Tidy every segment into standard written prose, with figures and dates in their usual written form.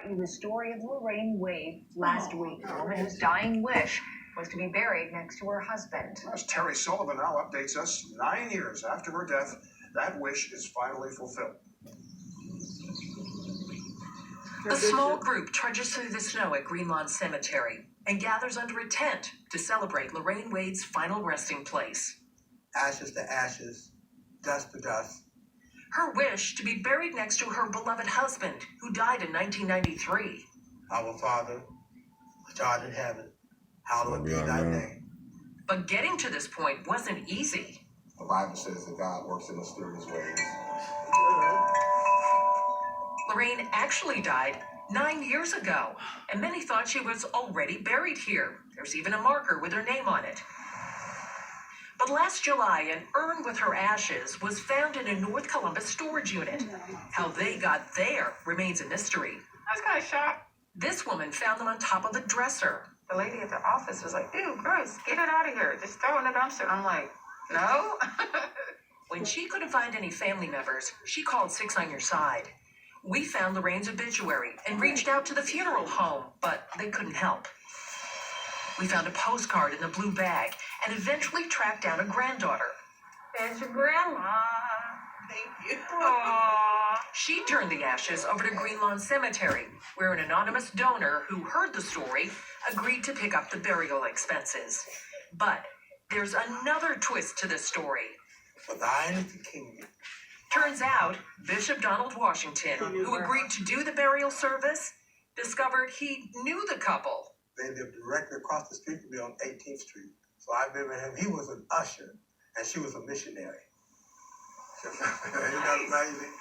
you the story of Lorraine Wade last week, a woman whose dying wish was to be buried next to her husband. As Terry Sullivan now updates us, 9 years after her death, that wish is finally fulfilled. A small group trudges through the snow at Greenlawn Cemetery and gathers under a tent to celebrate Lorraine Wade's final resting place. Ashes to ashes, dust to dust. Her wish to be buried next to her beloved husband, who died in 1993. Our Father, which art in heaven, hallowed be thy name. But getting to this point wasn't easy. The Bible says that God works in mysterious ways. Lorraine actually died 9 years ago, and many thought she was already buried here. There's even a marker with her name on it. But last July, an urn with her ashes was found in a North Columbus storage unit. How they got there remains a mystery. I was kind of shocked. This woman found them on top of the dresser. The lady at the office was like, ew, gross, get it out of here. Just throw it in the dumpster. I'm like, no. When she couldn't find any family members, she called 6 on Your Side. We found Lorraine's obituary and reached out to the funeral home, but they couldn't help. We found a postcard in the blue bag and eventually tracked down a granddaughter. There's your grandma. Thank you. Aww. She turned the ashes over to Greenlawn Cemetery, where an anonymous donor who heard the story agreed to pick up the burial expenses. But there's another twist to this story. For thine is the kingdom. Turns out, Bishop Donald Washington, who agreed to do the burial service, discovered he knew the couple. They lived directly across the street from me on 18th Street. So I remember him. He was an usher, and she was a missionary. Isn't that amazing?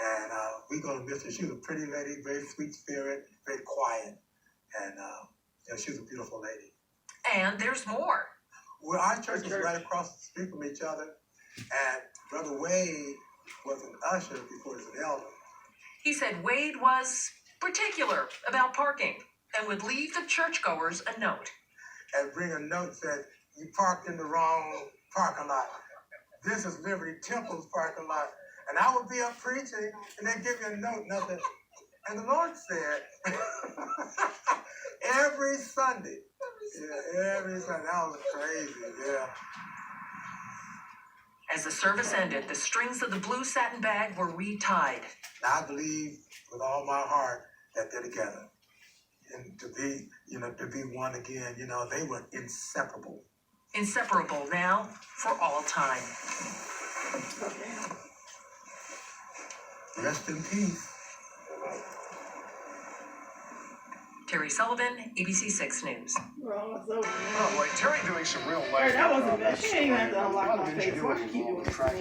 And we're going to miss her. She was a pretty lady, very sweet spirit, very quiet. And she was a beautiful lady. And there's more. Well, our church was right across the street from each other. And Brother Wade was an usher before he was an elder. He said Wade was particular about parking and would leave the churchgoers a note. And bring a note that said, you parked in the wrong parking lot. This is Liberty Temple's parking lot. And I would be up preaching, and they'd give me a note, nothing. And the Lord said, every Sunday. Yeah, every Sunday. That was crazy, yeah. As the service ended, the strings of the blue satin bag were retied. I believe with all my heart that they're together. And to be one again, they were inseparable. Inseparable now for all time. Rest in peace. Terry Sullivan, ABC 6 News. Oh, boy, Terry doing some real life. That wasn't bad. She ain't even have to story. unlock What my didn't you face. do Why when she you keep go doing to track this?